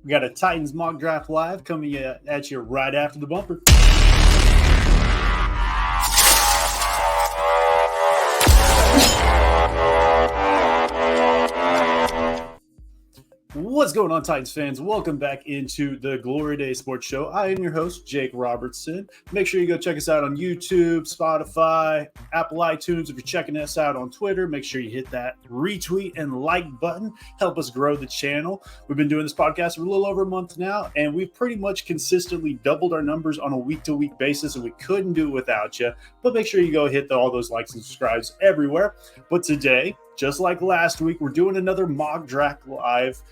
We got a Titans mock draft live coming at you right after the bumper. What's going on, Titans fans? Welcome back into the Glory Days Sports Show. I am your host, Jake Robertson. Make sure you go check us out on YouTube, Spotify, Apple iTunes. If you're checking us out on Twitter, make sure you hit that retweet and like button. Help us grow the channel. We've been doing this podcast for a little over a month now, and we've pretty much consistently doubled our numbers on a week-to-week basis, and we couldn't do it without you. But make sure you go hit all those likes and subscribes everywhere. But today, just like last week, we're doing another mock draft live.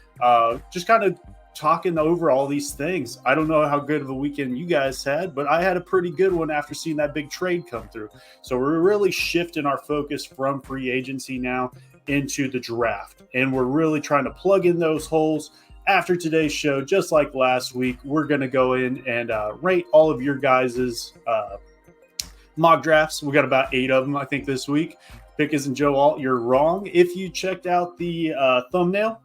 Just kind of talking over all these things. I don't know how good of a weekend you guys had, but I had a pretty good one after seeing that big trade come through. So we're really shifting our focus from free agency now into the draft. And we're really trying to plug in those holes. After today's show, just like last week, we're going to go in and rate all of your guys' mock drafts. We got about 8 of them, I think, this week. Pick isn't Joe Alt. You're wrong. If you checked out the thumbnail,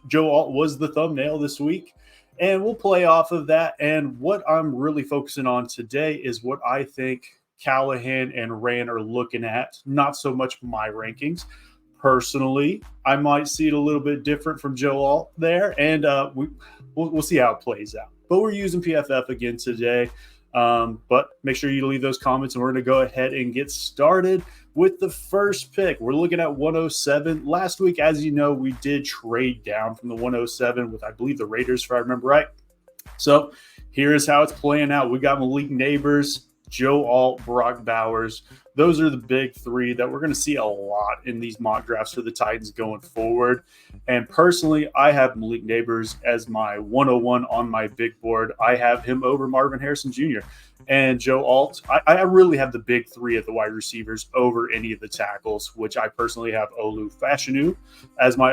Joe Alt was the thumbnail this week, and we'll play off of that. And what I'm really focusing on today is what I think Callahan and Rand are looking at, not so much my rankings. Personally, I might see it a little bit different from Joe Alt there, and we'll see how it plays out. But we're using PFF again today. But make sure you leave those comments, and we're going to go ahead and get started with the first pick. We're looking at 107. Last week, as you know, we did trade down from the 107 with, I believe, the Raiders, if I remember right. So here's how it's playing out. We got Malik Neighbors, Joe Alt, Brock Bowers. Those are the big 3 that we're going to see a lot in these mock drafts for the Titans going forward. And personally, I have Malik Neighbors as my 101 on my big board. I have him over Marvin Harrison Jr. And Joe Alt. I really have the big 3 at the wide receivers over any of the tackles, which I personally have Olu Fashanu as my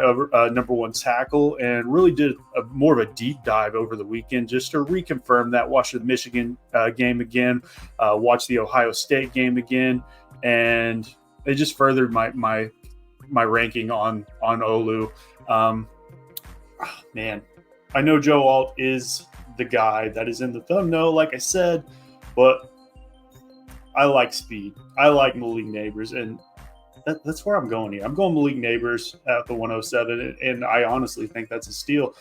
number 1 tackle, and really did more of a deep dive over the weekend just to reconfirm that. Watch the Michigan game again, watch the Ohio State game again, and it just furthered my ranking on Olu. Man, I know Joe Alt is the guy that is in the thumbnail, like I said, but I like speed. I like Malik Neighbors, and that's where I'm going here. I'm going Malik Neighbors at the 107, and I honestly think that's a steal.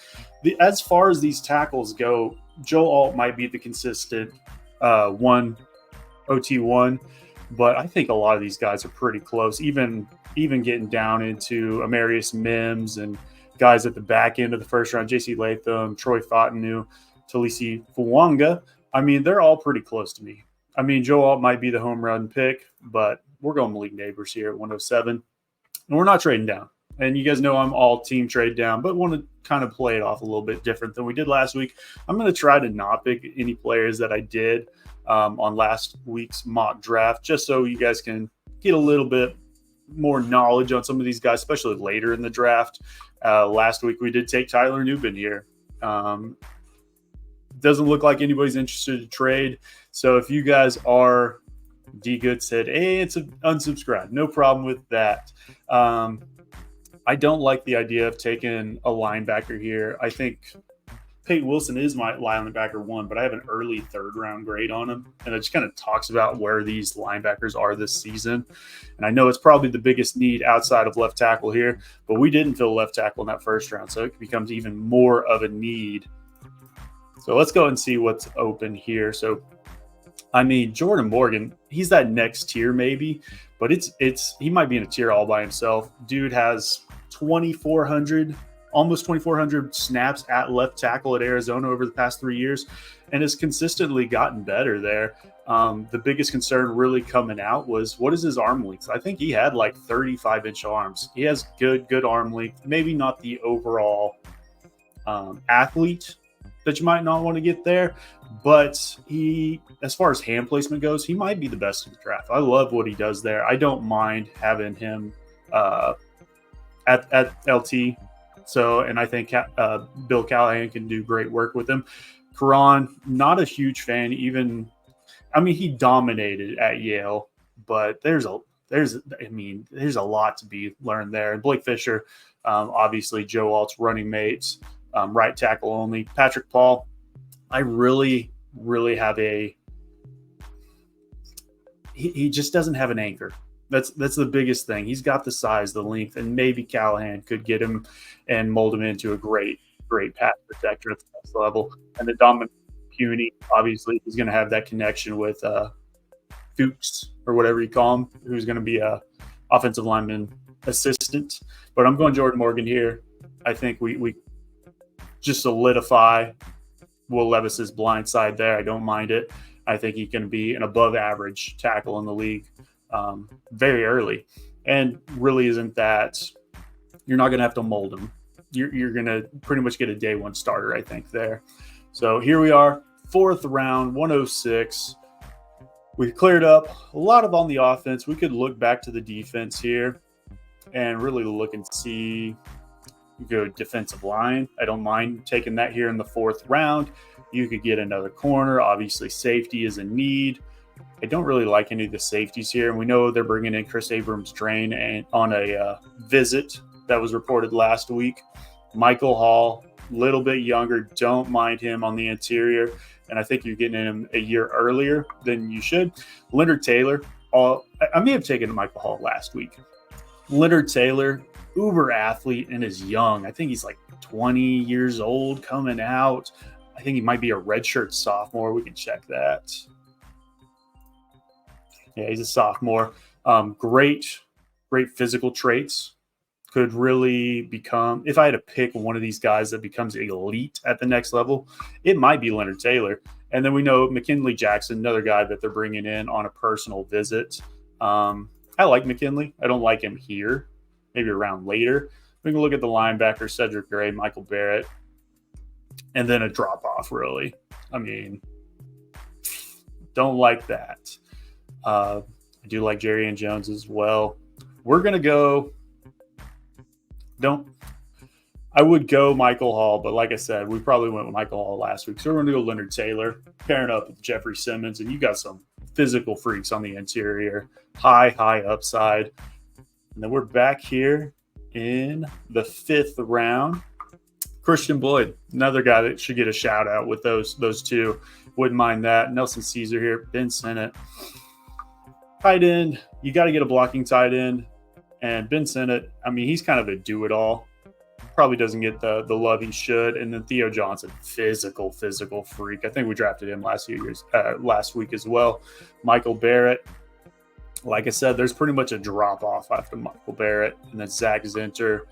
As far as these tackles go, Joe Alt might be the consistent OT1, but I think a lot of these guys are pretty close, even getting down into Amarius Mims and guys at the back end of the first round, J.C. Latham, Troy Fautanu, Talisi Fuanga. I mean, they're all pretty close to me. I mean, Joe Alt might be the home run pick, but we're going Malik Neighbors here at 107. And we're not trading down. And you guys know I'm all team trade down, but want to kind of play it off a little bit different than we did last week. I'm going to try to not pick any players that I did on last week's mock draft, just so you guys can get a little bit more knowledge on some of these guys, especially later in the draft. Last week we did take Tyler Nubin here. Doesn't look like anybody's interested to trade. So if you guys are, D Good said, hey, it's unsubscribe. No problem with that. I don't like the idea of taking a linebacker here. I think Peyton Wilson is my linebacker 1, but I have an early 3rd round grade on him. And it just kind of talks about where these linebackers are this season. And I know it's probably the biggest need outside of left tackle here, but we didn't fill left tackle in that first round. So it becomes even more of a need. So let's go and see what's open here. So, I mean, Jordan Morgan, he's that next tier maybe, but he might be in a tier all by himself. Dude has 2,400, almost 2,400 snaps at left tackle at Arizona over the past 3 years, and has consistently gotten better there. The biggest concern really coming out was, what is his arm length? I think he had like 35-inch arms. He has good arm length, maybe not the overall athlete that you might not want to get there, but he, as far as hand placement goes, he might be the best in the draft. I love what he does there. I don't mind having him at LT. So, and I think Bill Callahan can do great work with him. Karan, not a huge fan. He dominated at Yale, but there's a lot to be learned there. And Blake Fisher, obviously Joe Alt's running mates. right tackle only. Patrick Paul, I really have he just doesn't have an anchor. That's the biggest thing. He's got the size, the length, and maybe Callahan could get him and mold him into a great pass protector at the next level. And the Dominic Puny, obviously, he's going to have that connection with Fuchs or whatever you call him, who's going to be a offensive lineman assistant. But I'm going Jordan Morgan here. I think we just solidify Will Levis's blind side there. I don't mind it. I think he can be an above-average tackle in the league very early, and really isn't that you're not going to have to mold him. You're going to pretty much get a day one starter, I think, there. So here we are, 4th round, 106. We've cleared up a lot of on the offense. We could look back to the defense here and really look and see. Go defensive line. I don't mind taking that here in the 4th round. You could get another corner. Obviously, safety is a need. I don't really like any of the safeties here. And we know they're bringing in Chris Abrams-Drain and on a visit that was reported last week. Michael Hall, a little bit younger. Don't mind him on the interior. And I think you're getting him a year earlier than you should. Leonard Taylor. I may have taken Michael Hall last week. Leonard Taylor, uber athlete and is young. I think he's like 20 years old coming out. I think he might be a redshirt sophomore. We can check that. Yeah, he's a sophomore. Great physical traits. Could really become, if I had to pick one of these guys that becomes elite at the next level, it might be Leonard Taylor. And then we know McKinley Jackson, another guy that they're bringing in on a personal visit. I like McKinley. I don't like him here. Maybe around later. We can look at the linebacker, Cedric Gray, Michael Barrett, and then a drop-off, really. I mean, don't like that. I do like Jerry and Jones as well. We're going to go I would go Michael Hall, but like I said, we probably went with Michael Hall last week. So we're going to go Leonard Taylor, pairing up with Jeffrey Simmons, and you got some physical freaks on the interior. High upside. And then we're back here in the 5th round. Christian Boyd, another guy that should get a shout out with those two. Wouldn't mind that. Nelson Caesar here, Ben Sinnott. Tight end, you got to get a blocking tight end. And Ben Sinnott, I mean, he's kind of a do-it-all. Probably doesn't get the love he should. And then Theo Johnson, physical freak. I think we drafted him last week as well. Michael Barrett, like I said, there's pretty much a drop-off after Michael Barrett. And then Zach Zinter,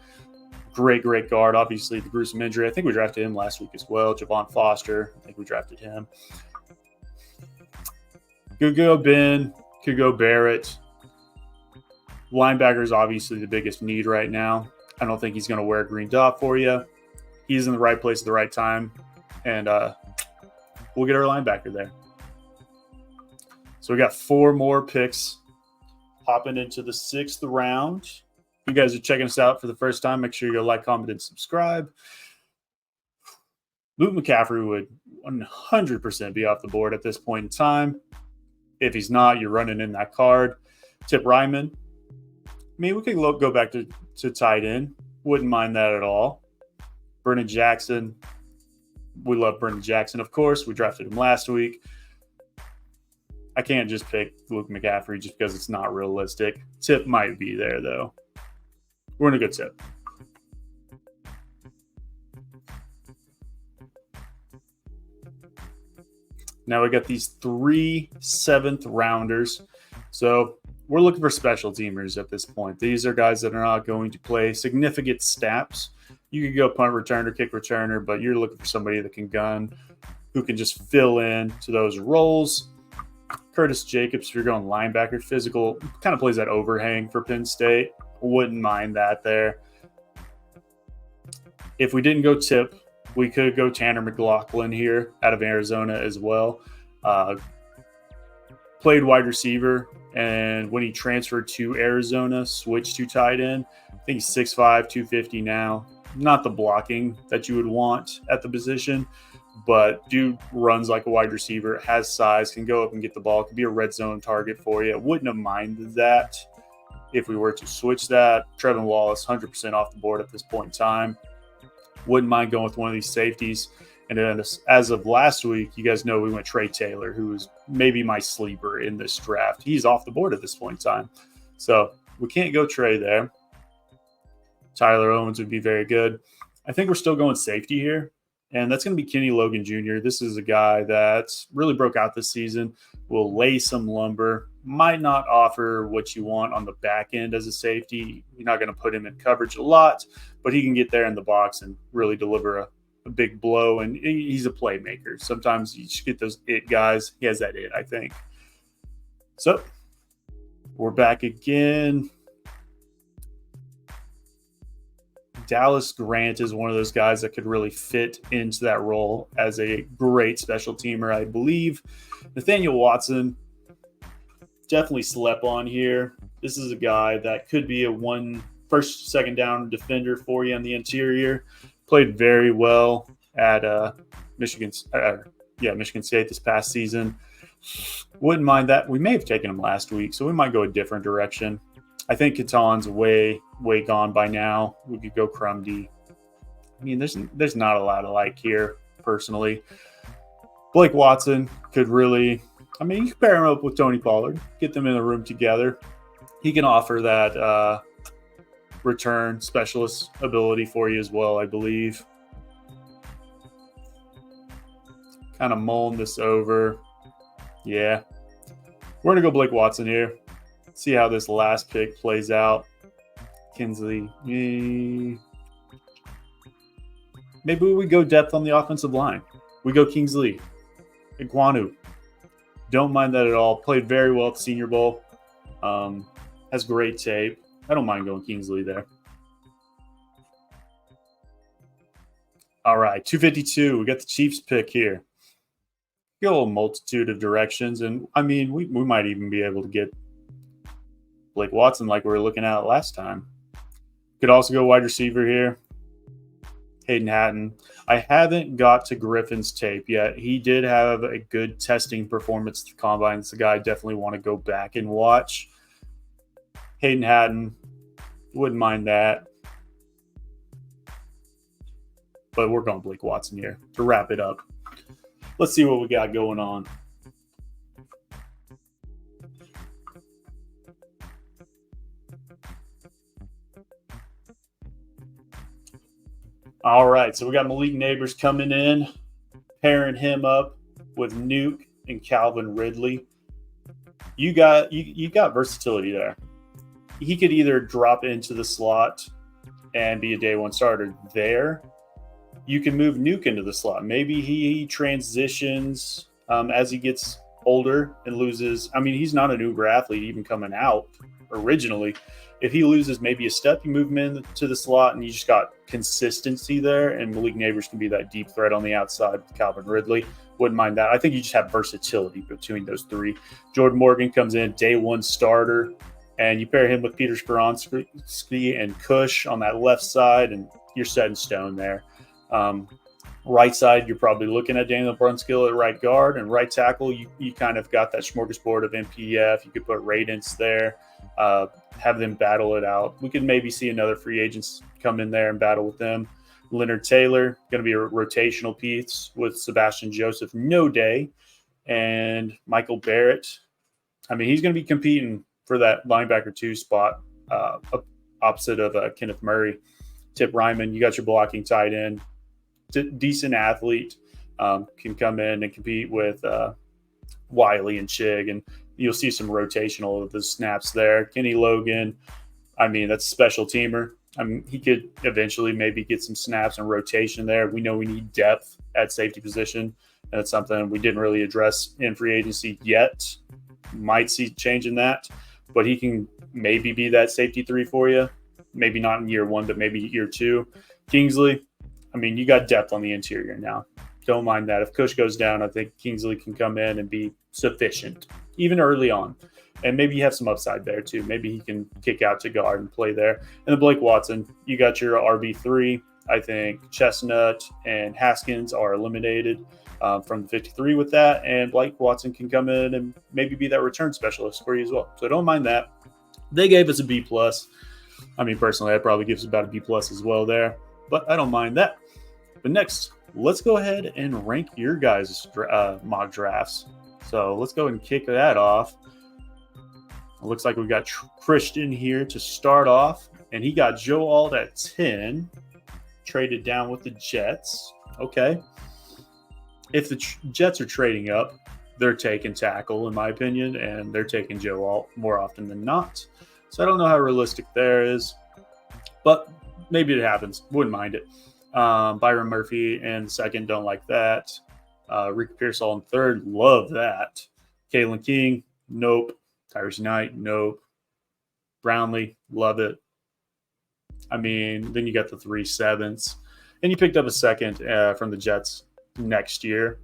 great guard. Obviously, the gruesome injury. I think we drafted him last week as well. Javon Foster, I think we drafted him. Could go Ben, could go Barrett. Linebacker is obviously the biggest need right now. I don't think he's going to wear a green dot for you. He's in the right place at the right time. And we'll get our linebacker there. So we got 4 more picks popping into the 6th round. If you guys are checking us out for the first time, make sure you go like, comment, and subscribe. Luke McCaffrey would 100% be off the board at this point in time. If he's not, you're running in that card. Tip Ryman. I mean, we could go back to tight end. Wouldn't mind that at all. Brennan Jackson. We love Brennan Jackson, of course. We drafted him last week. I can't just pick Luke McCaffrey just because it's not realistic. Tip might be there, though. We're in a good tip. Now we got these 3 7th-rounders. So we're looking for special teamers at this point. These are guys that are not going to play significant snaps. You could go punt returner, kick returner, but you're looking for somebody that can gun, who can just fill in to those roles. Curtis Jacobs, if you're going linebacker, physical, kind of plays that overhang for Penn State. Wouldn't mind that there. If we didn't go Tip, we could go Tanner McLaughlin here out of Arizona as well. Played wide receiver, and when he transferred to Arizona, switched to tight end. I think he's 6'5", 250 now. Not the blocking that you would want at the position, but dude runs like a wide receiver, has size, can go up and get the ball, could be a red zone target for you. Wouldn't have minded that if we were to switch that. Trevin Wallace, 100% off the board at this point in time. Wouldn't mind going with one of these safeties. And then as of last week, you guys know we went Trey Taylor, who is maybe my sleeper in this draft. He's off the board at this point in time. So we can't go Trey there. Tyler Owens would be very good. I think we're still going safety here, and that's going to be Kenny Logan Jr. This is a guy that really broke out this season, will lay some lumber, might not offer what you want on the back end as a safety. You're not going to put him in coverage a lot, but he can get there in the box and really deliver a big blow, and he's a playmaker. Sometimes you just get those it guys. He has that it, I think. So we're back again. Dallas Grant is one of those guys that could really fit into that role as a great special teamer, I believe. Nathaniel Watson definitely slept on here. This is a guy that could be a first, second down defender for you on the interior. Played very well at Michigan State this past season. Wouldn't mind that. We may have taken him last week, so we might go a different direction. I think Katon's way gone by now. We could go Crumdy. I mean, there's not a lot of like here, personally. Blake Watson could really – I mean, you can pair him up with Tony Pollard, get them in the room together. He can offer that return specialist ability for you as well, I believe. Kind of mulling this over. Yeah. We're going to go Blake Watson here. See how this last pick plays out. Kinsley. Maybe we go depth on the offensive line. We go Kingsley. Iguanu. Don't mind that at all. Played very well at the Senior Bowl. Has great tape. I don't mind going Kingsley there. All right, 252. We got the Chiefs pick here. Get a little multitude of directions, and I mean, we might even be able to get Blake Watson like we were looking at last time. Could also go wide receiver here. Hayden Hatton. I haven't got to Griffin's tape yet. He did have a good testing performance at the Combine. It's a guy I definitely want to go back and watch. Hayden Hatton. Wouldn't mind that. But we're going Blake Watson here to wrap it up. Let's see what we got going on. All right, so we got Malik Neighbors coming in, pairing him up with Nuke and Calvin Ridley. You got versatility there. He could either drop into the slot and be a day one starter there. You can move Nuke into the slot. Maybe he transitions as he gets older and loses. I mean, he's not an uber athlete even coming out originally. If he loses maybe a step, you move him into the slot, and you just got consistency there, and Malik Neighbors can be that deep threat on the outside with Calvin Ridley. Wouldn't mind that. I think you just have versatility between those three. Jordan Morgan comes in, day one starter, and you pair him with Peter Skoronski and Cush on that left side, and you're set in stone there. Right side, you're probably looking at Daniel Brunskill at right guard, and right tackle, you kind of got that smorgasbord of MPF. You could put Radence there. Have them battle it out. We could maybe see another free agents come in there and battle with them. Leonard Taylor, going to be a rotational piece with Sebastian Joseph, no day. And Michael Barrett. I mean, he's going to be competing for that linebacker 2 spot opposite of Kenneth Murray. Tip Ryman, you got your blocking tight end. Decent athlete, can come in and compete with Wiley and Chig, and you'll see some rotational of the snaps there. Kenny Logan, I mean, that's a special teamer. I mean, he could eventually maybe get some snaps and rotation there. We know we need depth at safety position, and that's something we didn't really address in free agency yet. Might see change in that, but he can maybe be that safety 3 for you. Maybe not in year 1, but maybe year 2. Kingsley, I mean, you got depth on the interior now. Don't mind that. If Cush goes down, I think Kingsley can come in and be sufficient, even early on. And maybe you have some upside there, too. Maybe he can kick out to guard and play there. And then Blake Watson, you got your RB3. I think Chestnut and Haskins are eliminated from the 53 with that. And Blake Watson can come in and maybe be that return specialist for you as well. So don't mind that. They gave us a B+. I mean, personally, I'd probably give us about a B+ as well there. But I don't mind that. But next, let's go ahead and rank your guys' mock drafts. So let's go and kick that off. It looks like we've got Christian here to start off, and he got Joe Alt at 10, traded down with the Jets. Okay. If the Jets are trading up, they're taking tackle, in my opinion, and they're taking Joe Alt more often than not. So I don't know how realistic there is, but maybe it happens. Wouldn't mind it. Byron Murphy in second, don't like that. Rick Pearsall in third, love that. Kalen King, nope. Tyrese Knight, nope. Brownlee, love it. I mean, then you got the 3 7s. And you picked up a second from the Jets next year.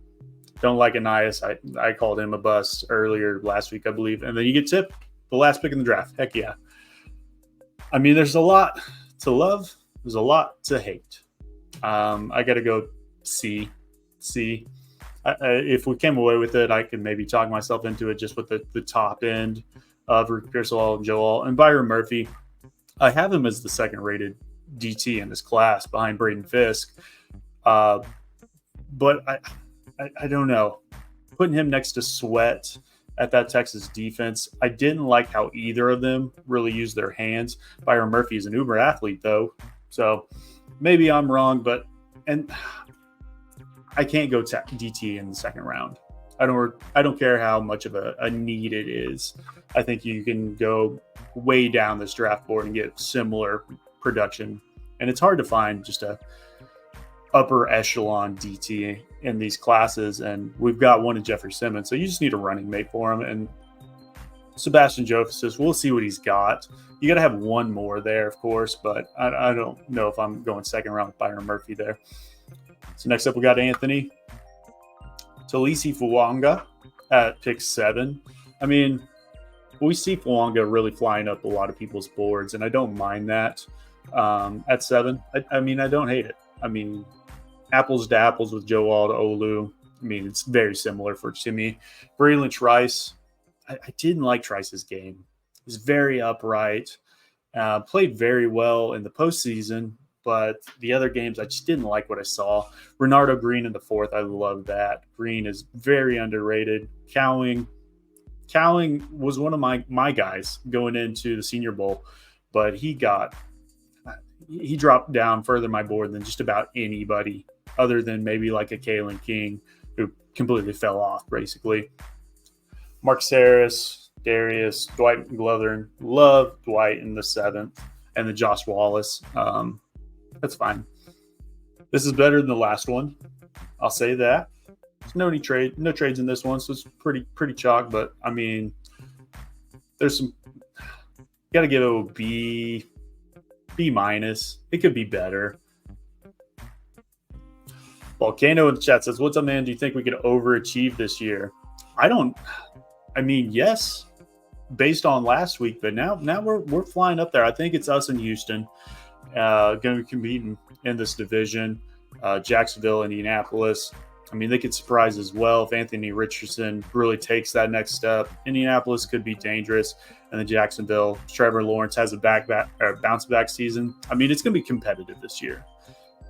Don't like Anias. I called him a bust earlier last week, I believe. And then you get Tip, the last pick in the draft. Heck yeah. I mean, there's a lot to love. There's a lot to hate. I got to go C. If we came away with it, I could maybe talk myself into it just with the top end of Rick Pearsall and Joe Alt. And Byron Murphy, I have him as the second-rated DT in this class behind Braden Fisk. But I don't know. Putting him next to Sweat at that Texas defense, I didn't like how either of them really used their hands. Byron Murphy is an uber athlete, though. So maybe I'm wrong, and I can't go DT in the second round. I don't care how much of a need it is. I think you can go way down this draft board and get similar production. And it's hard to find just a upper echelon DT in these classes. And we've got one in Jeffrey Simmons. So you just need a running mate for him. And Sebastian Joseph, we'll see what he's got. You got to have one more there, of course. But I don't know if I'm going second round with Byron Murphy there. So next up, we got Anthony Talisi Fuanga at pick 7. I mean, we see Fuanga really flying up a lot of people's boards, and I don't mind that at 7. I mean, I don't hate it. I mean, apples to apples with Joe Alt, Olu. I mean, it's very similar to me. Braylon Trice, I didn't like Trice's game. He's very upright, played very well in the postseason, but the other games, I just didn't like what I saw. Renardo Green in the 4th, I love that. Green is very underrated. Cowling was one of my guys going into the Senior Bowl, but he dropped down further my board than just about anybody other than maybe like a Kalen King, who completely fell off, basically. Marcus Harris, Darius, Dwight Glover, love Dwight in the 7th, and then Josh Wallace. That's fine. This is better than the last one. I'll say that. There's no trades in this one, so it's pretty chalk. But I mean, there's some. Got to give it a B minus. It could be better. Volcano in the chat says, "What's up, man? Do you think we could overachieve this year?" I mean, yes, based on last week, but now we're flying up there. I think it's us in Houston. Going to be competing in this division. Jacksonville, Indianapolis. I mean, they could surprise as well if Anthony Richardson really takes that next step. Indianapolis could be dangerous, and then Jacksonville, Trevor Lawrence has a bounce back season. I mean, it's going to be competitive this year.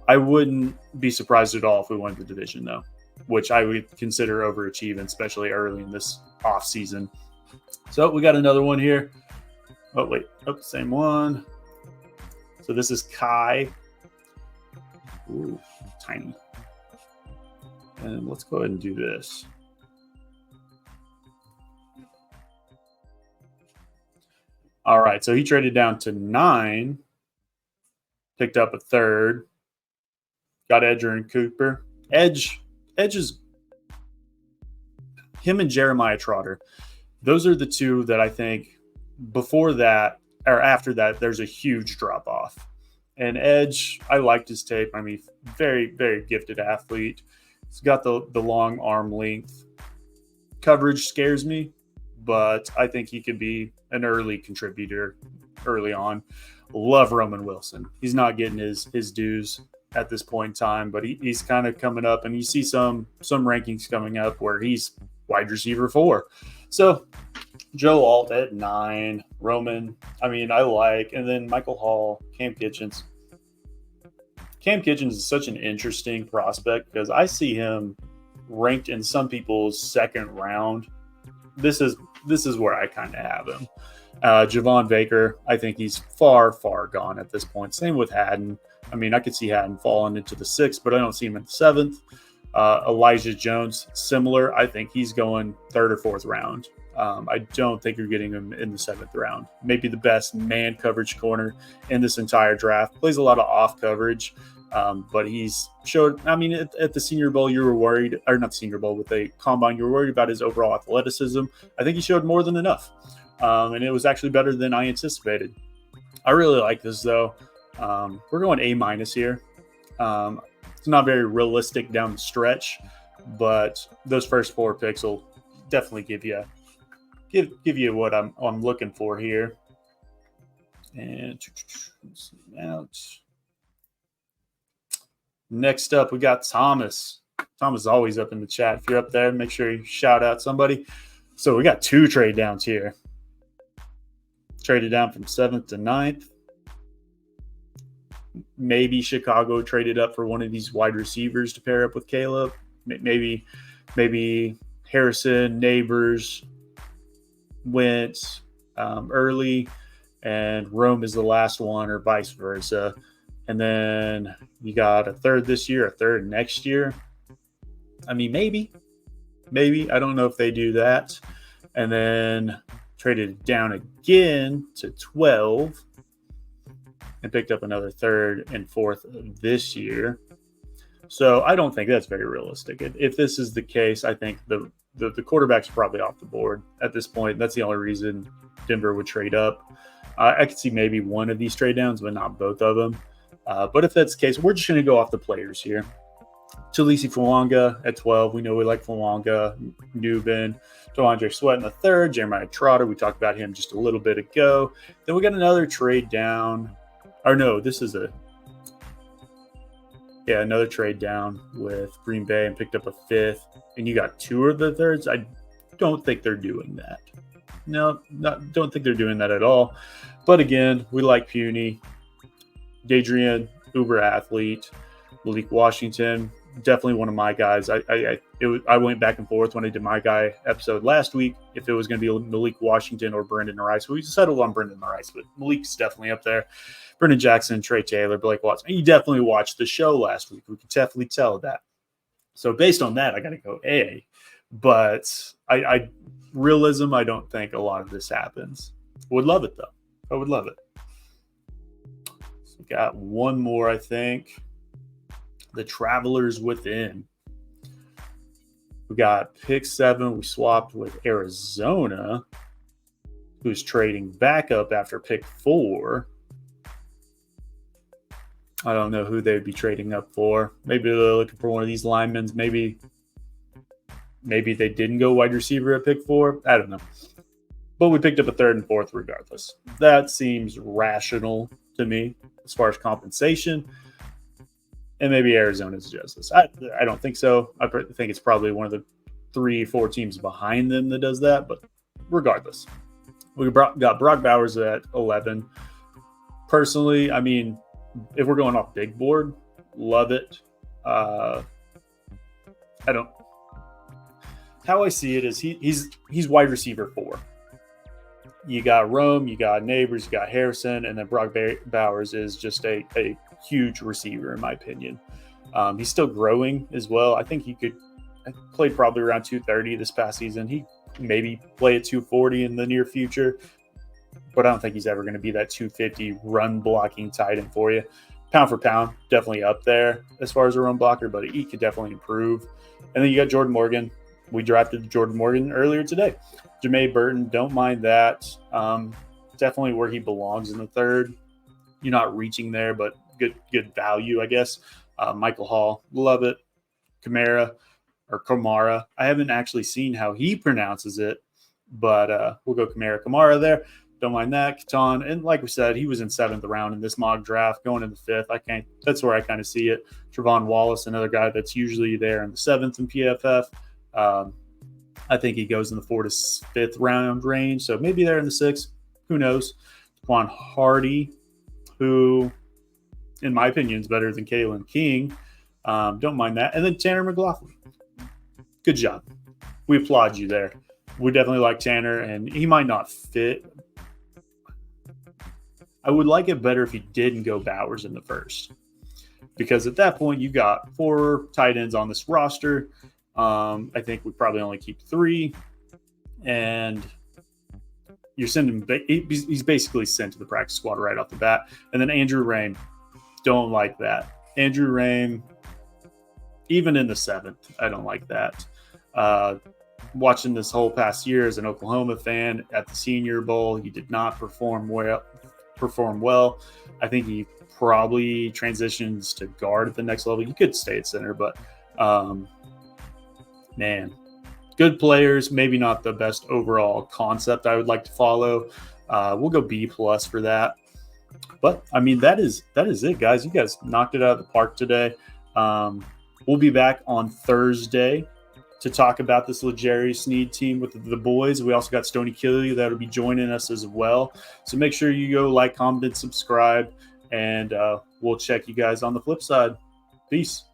I wouldn't be surprised at all if we won the division, though, which I would consider overachieving, especially early in this off season. So we got another one here. Oh wait, same one. So this is Kai. Ooh, tiny. And let's go ahead and do this. All right, so he traded down to 9, picked up a 3rd, got Edgerrin Cooper. Edge is him and Jeremiah Trotter. Those are the two that I think before that or after that, there's a huge drop off. And Edge, I liked his tape. I mean, very, very gifted athlete. He's got the long arm length. Coverage scares me, but I think he could be an early contributor early on. Love Roman Wilson. He's not getting his dues at this point in time, but he's kind of coming up, and you see some rankings coming up where he's wide receiver 4. So Joe Alt at 9, Roman, I mean, I like, and then Michael Hall, Cam Kitchens. Cam Kitchens is such an interesting prospect because I see him ranked in some people's second round. This is where I kind of have him. Javon Baker, I think he's far, far gone at this point. Same with Haddon. I mean, I could see Haddon falling into the 6th, but I don't see him in the 7th. Elijah Jones, similar. I think he's going 3rd or 4th round. I don't think you're getting him in the 7th round. Maybe the best man coverage corner in this entire draft. Plays a lot of off coverage, but he's showed. I mean, at the Senior Bowl, you were worried, or not Senior Bowl, with the Combine, you were worried about his overall athleticism. I think he showed more than enough, and it was actually better than I anticipated. I really like this though. We're going A- here. It's not very realistic down the stretch, but those first 4 picks will definitely give you what I'm looking for here. And out. Next up, we got Thomas. Thomas is always up in the chat. If you're up there, make sure you shout out somebody. So we got 2 trade downs here. Traded down from 7th to 9th. Maybe Chicago traded up for one of these wide receivers to pair up with Caleb. Maybe Harrison, Neighbors went early, and Rome is the last one, or vice versa. And then you got a 3rd this year, a 3rd next year. I mean, maybe. I don't know if they do that. And then traded down again to 12 and picked up another 3rd and 4th this year. So I don't think that's very realistic. If this is the case, I think the quarterback's probably off the board at this point. That's the only reason Denver would trade up. I could see maybe one of these trade downs, but not both of them. But if that's the case, we're just going to go off the players here. Talisi Fuanga at 12. We know we like Fuanga, Newbin, DeAndre Sweat in the 3rd, Jeremiah Trotter. We talked about him just a little bit ago. Then we got another trade down. Or no, this is another trade down with Green Bay and picked up a 5th. And you got 2 of the 3rds. I don't think they're doing that. No, don't think they're doing that at all. But again, we like Puny. Dadrian, uber athlete. Malik Washington, definitely one of my guys. I went back and forth when I did my guy episode last week if it was going to be Malik Washington or Brendan Rice. We settled on Brendan Rice, but Malik's definitely up there. Brendan Jackson, Trey Taylor, Blake Watson. You definitely watched the show last week. We could definitely tell that. So based on that, I got to go A. But realism, I don't think a lot of this happens. Would love it, though. I would love it. So we got one more, I think. The Travelers Within. We got pick 7. We swapped with Arizona, who's trading back up after pick 4. I don't know who they'd be trading up for. Maybe they're looking for one of these linemen. Maybe they didn't go wide receiver at pick 4. I don't know. But we picked up a 3rd and 4th regardless. That seems rational to me as far as compensation. And maybe Arizona's justice. I don't think so. I think it's probably one of the 3-4 teams behind them that does that. But regardless, we got Brock Bowers at 11. Personally, I mean, if we're going off big board, love it. How I see it is he's wide receiver 4. You got Rome, you got Neighbors, you got Harrison, and then Brock Bowers is just a huge receiver in my opinion. He's still growing as well. I think he could play probably around 230 this past season. He maybe play at 240 in the near future, but I don't think he's ever going to be that 250 run blocking tight end for you. Pound for pound, definitely up there as far as a run blocker, but he could definitely improve. And then you got Jordan Morgan. We drafted Jordan Morgan earlier today. Jermaine Burton, don't mind that. Definitely where he belongs in the 3rd. You're not reaching there, but good value, I guess. Michael Hall, love it. Kamara. I haven't actually seen how he pronounces it, but we'll go Kamara there. Don't mind that. Catan, and like we said, he was in 7th round in this mock draft, going in the 5th. That's where I kind of see it. Trevon Wallace, another guy that's usually there in the 7th in PFF. I think he goes in the 4th to 5th round range, so maybe there in the 6th. Who knows? Quan Hardy, who in my opinion, is better than Kalen King. Don't mind that. And then Tanner McLaughlin. Good job. We applaud you there. We definitely like Tanner, and he might not fit. I would like it better if he didn't go Bowers in the first, because at that point you got 4 tight ends on this roster. I think we probably only keep 3, and you're sending. He's basically sent to the practice squad right off the bat. And then Andrew Raym, don't like that. Andrew Raym, even in the 7th, I don't like that. Watching this whole past year as an Oklahoma fan at the Senior Bowl, he did not perform well. I think he probably transitions to guard at the next level. He could stay at center, but man, good players, maybe not the best overall concept I would like to follow. We'll go B+ for that. But I mean, that is it, guys. You guys knocked it out of the park today. We'll be back on Thursday to talk about this L'Jarius Sneed team with the boys. We also got Stoney Killy that'll be joining us as well. So make sure you go like, comment, and subscribe, and we'll check you guys on the flip side. Peace.